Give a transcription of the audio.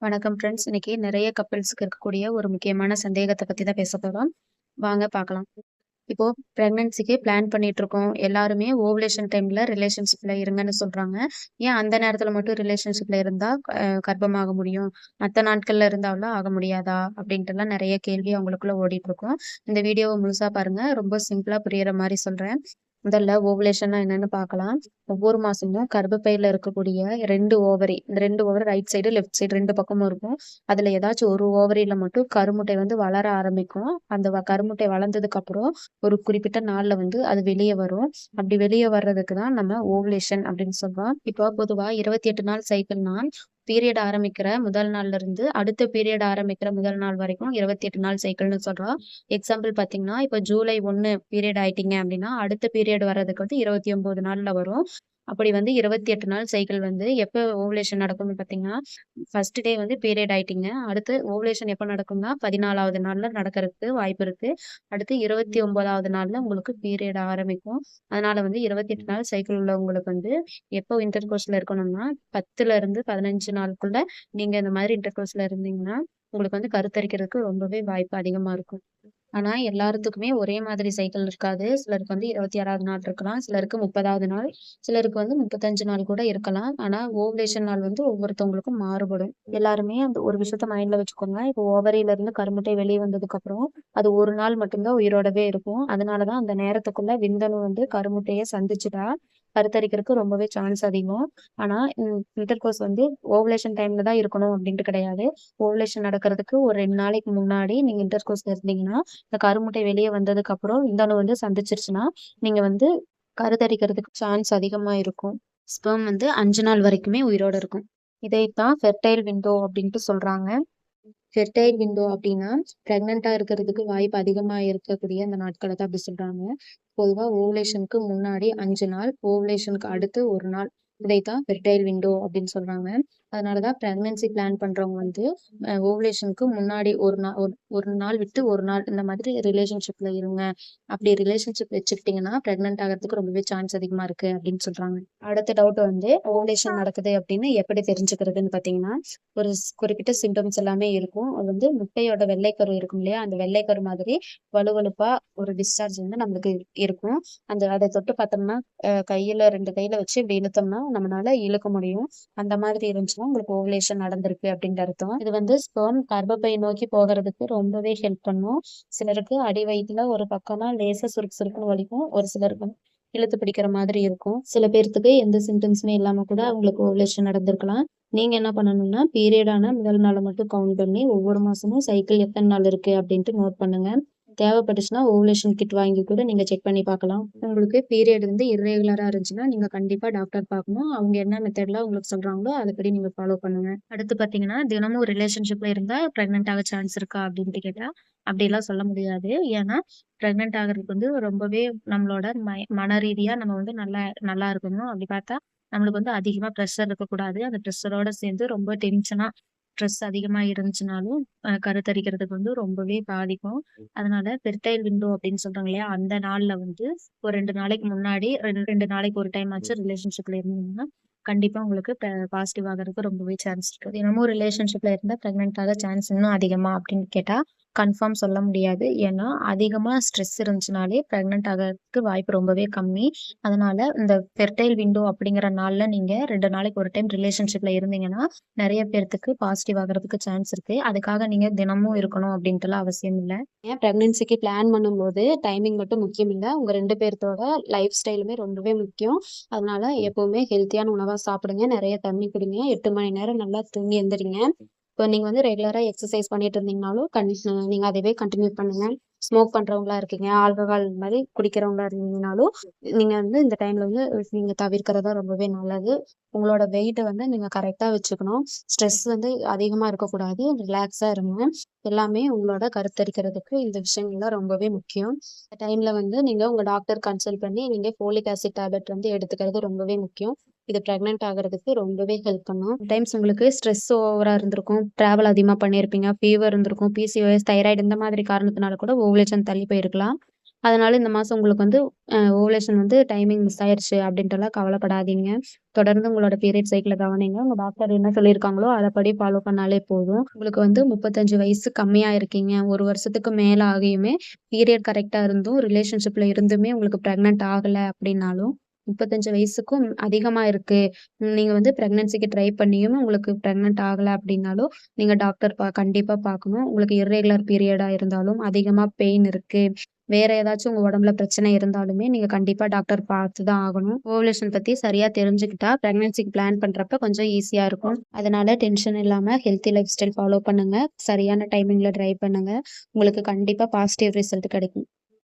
வணக்கம் ஃப்ரெண்ட்ஸ். இன்னைக்கு நிறைய கப்பிள்ஸ்க்கு இருக்கக்கூடிய ஒரு முக்கியமான சந்தேகத்த பத்தி தான் பேச போறோம். வாங்க பார்க்கலாம். இப்போ பிரெக்னன்சிக்கு பிளான் பண்ணிட்டு இருக்கோம். எல்லாருமே ஓவுலேஷன் டைம்ல ரிலேஷன்ஷிப்ல இருங்கன்னு சொல்றாங்க. ஏன் அந்த நேரத்துல மட்டும் ரிலேஷன்ஷிப்ல இருந்தா கர்ப்பமாக முடியும்? மத்த நாட்கள்ல இருந்தாலாம் ஆக முடியாதா? அப்படின்ட்டுலாம் நிறைய கேள்வி அவங்களுக்குள்ள ஓடிட்டு இருக்கும். இந்த வீடியோவ முழுசா பாருங்க. ரொம்ப சிம்பிளா புரியிற மாரி சொல்றேன். முதல்ல ஓவுலேஷன்னா என்னன்னு பார்க்கலாம். ஒவ்வொரு மாசமும் கர்ப்பப்பையில இருக்கக்கூடிய 2 ஓவரி. இந்த 2 ovary right side, left side 2 பக்கமும் இருக்கும். அதுல ஏதாச்சும் ஒரு ஓவரியில மட்டும் கருமுட்டை வந்து வளர ஆரம்பிக்கும். அந்த கருமுட்டை வளர்ந்ததுக்கு அப்புறம் ஒரு குறிப்பிட்ட நாள்ல வந்து அது வெளிய வரும். அப்படி வெளிய வர்றதுக்கு தான் நம்ம ஓவுலேஷன் அப்படின்னு சொல்றோம். இப்போ பொதுவா 28 நாள் சைக்கிள்னா, பீரியட் ஆரம்பிக்கிற முதல் நாள்ல இருந்து அடுத்த பீரியட் ஆரம்பிக்கிற முதல் நாள் வரைக்கும் 28 நாள் சைக்கிள்னு சொல்றோம். எக்ஸாம்பிள் பார்த்தீங்கன்னா, இப்ப ஜூலை 1 பீரியட் ஆயிட்டீங்க அப்படின்னா, அடுத்த பீரியட் வர்றதுக்கு வந்து 29 நாள்ல வரும். அப்படி வந்து 28 நாள் சைக்கிள் வந்து எப்ப ஓவுலேஷன் நடக்கும்னு பார்த்தீங்கன்னா, ஃபர்ஸ்ட் டே வந்து பீரியட் ஆயிட்டீங்க. அடுத்து ஓவுலேஷன் எப்ப நடக்கும்னா, 14வது நாள்ல நடக்கறதுக்கு வாய்ப்பு இருக்கு. அடுத்து 29வது நாள்ல உங்களுக்கு பீரியட் ஆரம்பிக்கும். அதனால வந்து 28 நாள் சைக்கிள் உள்ளவங்களுக்கு வந்து எப்போ இன்டர் கோர்ஸ்ல இருக்கணும்னா, 10ல இருந்து 15 நாளுக்குள்ள நீங்க இந்த மாதிரி இன்டர் கோர்ஸ்ல இருந்தீங்கன்னா, உங்களுக்கு வந்து கருத்தரிக்கிறதுக்கு ரொம்பவே வாய்ப்பு அதிகமா இருக்கும். ஆனா, எல்லாத்துக்குமே ஒரே மாதிரி சைக்கிள் இருக்காது. சிலருக்கு வந்து 26வது நாள் இருக்கலாம். சிலருக்கு 30வது நாள், சிலருக்கு வந்து 35 நாள் கூட இருக்கலாம். ஆனா, ஓவுலேஷன் நாள் வந்து ஒவ்வொருத்தவங்களுக்கும் மாறுபடும். எல்லாருமே அந்த ஒரு விஷயத்த மைண்ட்ல வச்சுக்கோங்க. இப்போ ஓவரியில இருந்து கருமுட்டை வெளிய வந்ததுக்கப்புறம், அது ஒரு நாள் மட்டும் தான் உயிரோடவே இருக்கும். அதனால தான் அந்த நேரத்துக்குள்ள விந்தணு வந்து கருமுட்டைய சந்திச்சுட்டா, கருத்தரிக்கிறதுக்கு ரொம்பவே சான்ஸ் அதிகம். ஆனா, இன்டர்கோர்ஸ் வந்து ஓவுலேஷன் டைம்ல தான் இருக்கணும் அப்டின்ட்டு கிடையாது. ஓவுலேஷன் நடக்கிறதுக்கு ஒரு 2 நாளைக்கு முன்னாடி நீங்க இன்டர்கோர்ஸ்ல இருந்தீங்கன்னா, இந்த கருமுட்டை வெளிய வந்ததுக்கு அப்புறம் விந்தணு வந்து சந்திச்சிருச்சுன்னா, நீங்க வந்து கருத்தரிக்கிறதுக்கு சான்ஸ் அதிகமா இருக்கும். ஸ்பெர்ம் வந்து 5 நாள் வரைக்குமே உயிரோட இருக்கும். இதைத்தான் ஃபெர்டைல் விண்டோ அப்டின்ட்டு சொல்றாங்க. ஃபெர்டைல் விண்டோ அப்டின்னா, பிரெக்னன்ட்டா இருக்கிறதுக்கு வாய்ப்பு அதிகமா இருக்கக்கூடிய அந்த நாட்கள தான் அப்டி சொல்றாங்க. பொதுவா ஓவுலேஷனுக்கு முன்னாடி 5 நாள், ஓவுலேஷனுக்கு அடுத்து 1 நாள். இதைத்தான் ஃபெர்டைல் விண்டோ அப்டின்னு சொல்றாங்க. அதனால தான் பிரெக்னன்சி பிளான் பண்றவங்க வந்து ஓவுலேஷனுக்கு முன்னாடி 1 நாள் விட்டு 1 நாள் இந்த மாதிரி ரிலேஷன்ஷிப்ல இருங்க. அப்படி ரிலேஷன்ஷிப் வச்சுக்கிட்டீங்கன்னா, பிரெக்னன்ட் ஆகறதுக்கு ரொம்பவே சான்ஸ் அதிகமா இருக்கு அப்படின்னு சொல்றாங்க. அடுத்த டவுட் வந்து ஓவுலேஷன் நடக்குது அப்படின்னு எப்படி தெரிஞ்சுக்கிறதுன்னு பார்த்தீங்கன்னா, ஒரு குறிப்பிட்ட சிம்டம்ஸ் எல்லாமே இருக்கும். அது வந்து முட்டையோட வெள்ளைக்கரு இருக்கும் இல்லையா? அந்த வெள்ளைக்கரு மாதிரி வழுவழுப்பா ஒரு டிஸ்சார்ஜ் வந்து நம்மளுக்கு இருக்கும். அத தொட்டு பார்த்தோம்னா, கையில 2 கையில வச்சு இப்படி இழுத்தோம்னா, நம்மளால இழுக்க முடியும். அந்த மாதிரி இருந்துச்சுன்னா, உங்களுக்கு ஓவுலேஷன் நடந்திருக்கு அப்படின்னு அர்த்தம். இது வந்து ஸ்பெர்ம் கர்ப்பப்பை நோக்கி போகறதுக்கு ரொம்பவே ஹெல்ப் பண்ணும். சிலருக்கு அடி வயித்துல ஒரு பக்கமா லேசா சுருக்கு சுருக்குன்னு வலிக்கும். ஒரு சிலருக்கு இழுத்து பிடிக்கிற மாதிரி இருக்கும். சில பேர்த்துக்கு எந்த சிம்டம்ஸுமே இல்லாம கூட அவங்களுக்கு ஓவுலேஷன் நடந்திருக்கலாம். நீங்க என்ன பண்ணணும்னா, பீரியட் ஆன முதல் நாள மட்டும் கவுண்ட் பண்ணி, ஒவ்வொரு மாசமும் சைக்கிள் எத்தன நாள் இருக்கு அப்படின்ட்டு நோட் பண்ணுங்க. தேவைப்பட்டுச்சுன்னா ஓவுலேஷன் கிட் வாங்கி கூட நீங்க செக் பண்ணி பார்க்கலாம். உங்களுக்கு பீரியட் வந்து இர்ரெகுலரா இருந்துச்சுன்னா, நீங்க கண்டிப்பா டாக்டர் பார்க்கணும். அவங்க என்ன மெத்தட்ல உங்களுக்கு சொல்றாங்களோ, அதுபடி நீங்க ஃபாலோ பண்ணுங்க. அடுத்து பார்த்தீங்கன்னா, தினமும் ரிலேஷன்ஷிப்ல இருந்தா பிரெக்னன்ட் ஆக சான்ஸ் இருக்கா அப்படின்ட்டு கேட்டா, அப்படியெல்லாம் சொல்ல முடியாது. ஏன்னா, பிரெக்னன்ட் ஆகுறதுக்கு வந்து ரொம்பவே நம்மளோட மன ரீதியா நம்ம வந்து நல்லா நல்லா இருக்கணும். அப்படி பார்த்தா, நம்மளுக்கு வந்து அதிகமா பிரஷர் இருக்கக்கூடாது. அந்த பிரஷரோட சேர்ந்து ரொம்ப டென்ஷனா ஸ்ட்ரெஸ் அதிகமா இருந்துச்சுனாலும், கருத்தரிக்கிறதுக்கு வந்து ரொம்பவே பாதிக்கும். அதனால ஃபெர்டைல் விண்டோ அப்படின்னு சொல்றாங்க இல்லையா? அந்த நாள்ல வந்து ஒரு 2 நாளைக்கு முன்னாடி 2 நாளைக்கு ஒரு டைம் ஆச்சு ரிலேஷன்ஷிப்ல இருந்தீங்கன்னா, கண்டிப்பா உங்களுக்கு பாசிட்டிவ் ஆகுறதுக்கு ரொம்பவே சான்ஸ் இருக்கு. தினமும் ரிலேஷன்ஷிப்ல இருந்தா பிரெக்னன்ட் ஆக சான்ஸ் இன்னும் அதிகமா அப்படின்னு கேட்டா, கன்ஃபார்ம் சொல்ல முடியாது. ஏன்னா, அதிகமா ஸ்ட்ரெஸ் இருந்துச்சுனாலே பிரெக்னன்ட் ஆகறதுக்கு வாய்ப்பு ரொம்பவே கம்மி. அதனால இந்த ஃபெர்டைல் விண்டோ அப்படிங்கிற நாள்ல நீங்க 2 நாளைக்கு ஒரு டைம் ரிலேஷன்ஷிப்ல இருந்தீங்கன்னா, நெறைய பேர்த்துக்கு பாசிட்டிவ் ஆகுறதுக்கு சான்ஸ் இருக்கு. அதுக்காக நீங்க தினமும் இருக்கணும் அப்படின்ட்டுலாம் அவசியம் இல்ல. ஏன் பிரெக்னன்சிக்கு பிளான் பண்ணும்போது டைமிங் மட்டும் முக்கியம் இல்ல. உங்க 2 பேர்த்தோட லைஃப் ஸ்டைலுமே ரொம்பவே முக்கியம். அதனால எப்பவுமே ஹெல்த்தியான உணவா சாப்பிடுங்க. நெறைய தண்ணி குடிங்க. 8 மணி நேரம் நல்லா தூங்கி எந்திரிங்க. இப்போ நீங்க வந்து ரெகுலரா எக்ஸர்சைஸ் பண்ணிட்டு இருந்தீங்கனாலும், நீங்க அதவே கன்டின்யூ பண்ணுங்க. ஸ்மோக் பண்றவங்களா இருக்கீங்க, ஆல்கஹால் மாரி குடிக்கிறவங்களா இருந்தீங்கனாலும், நீங்க வந்து இந்த டைம்ல வந்து நீங்க தவிர்க்கிறது தான் ரொம்பவே நல்லது. உங்களோட வெயிட்ட வந்து நீங்க கரெக்ட்டா வச்சுக்கணும். ஸ்ட்ரெஸ் வந்து அதிகமா இருக்கக்கூடாது. ரிலாக்ஸா இருங்க. எல்லாமே உங்களோட கருத்தரிக்கிறதுக்கு இந்த விஷயங்கள்லாம் ரொம்பவே முக்கியம். இந்த டைம்ல வந்து நீங்க உங்க டாக்டர் கன்சல்ட் பண்ணி, நீங்க ஃபோலிக் ஆசிட் டேப்லெட் வந்து எடுத்துக்கிறது ரொம்பவே முக்கியம். இது பிரெக்னன்ட் ஆகுறதுக்கு ரொம்பவே ஹெல்ப் பண்ணும். டைம்ஸ் உங்களுக்கு ஸ்ட்ரெஸ் ஓவரா இருந்திருக்கும். டிராவல் அதிகமா பண்ணியிருப்பீங்க. ஃபீவர் இருந்திருக்கும். பிசிஓஎஸ், தைராய்டு இந்த மாதிரி காரணத்தினால கூட ஓவுலேஷன் தள்ளி போயிருக்கலாம். அதனால இந்த மாசம் உங்களுக்கு வந்து ஓவுலேஷன் வந்து டைமிங் மிஸ் ஆயிருச்சு அப்படின்ட்டுலாம் கவலைப்படாதீங்க. தொடர்ந்து உங்களோட பீரியட் சைக்கிள கவனிங்க. உங்க டாக்டர் என்ன சொல்லியிருக்காங்களோ அதப்படி ஃபாலோ பண்ணாலே போதும். உங்களுக்கு வந்து 35 வயசு கம்மியா இருக்கீங்க. 1 வருஷத்துக்கு மேல ஆகியுமே பீரியட் கரெக்ட்டா இருந்தும், ரிலேஷன்ஷிப்ல இருந்துமே உங்களுக்கு பிரெக்னன்ட் ஆகல அப்படின்னாலும், 35 வயசுக்கும் அதிகமா இருக்கு. நீங்க வந்து பிரெக்னன்சிக்கு ட்ரை பண்ணியும் உங்களுக்கு பிரெக்னன்ட் ஆகல அப்படின்னாலும், நீங்க டாக்டர் கண்டிப்பா பார்க்கணும். உங்களுக்கு இர்ரெகுலர் பீரியடா இருந்தாலும், அதிகமா பெயின் இருக்கு. வேற ஏதாச்சும் உங்க உடம்புல பிரச்சனை இருந்தாலுமே, நீங்க கண்டிப்பா டாக்டர் பார்த்து தான் ஆகணும். ஓவுலேஷன் பத்தி சரியா தெரிஞ்சுக்கிட்டா, பிரெக்னன்சிக்கு பிளான் பண்றப்ப கொஞ்சம் ஈஸியா இருக்கும். அதனால டென்ஷன் இல்லாம ஹெல்த்தி லைஃப் ஸ்டைல் ஃபாலோ பண்ணுங்க. சரியான டைமிங்ல ட்ரை பண்ணுங்க. உங்களுக்கு கண்டிப்பா பாசிட்டிவ் ரிசல்ட் கிடைக்கும்.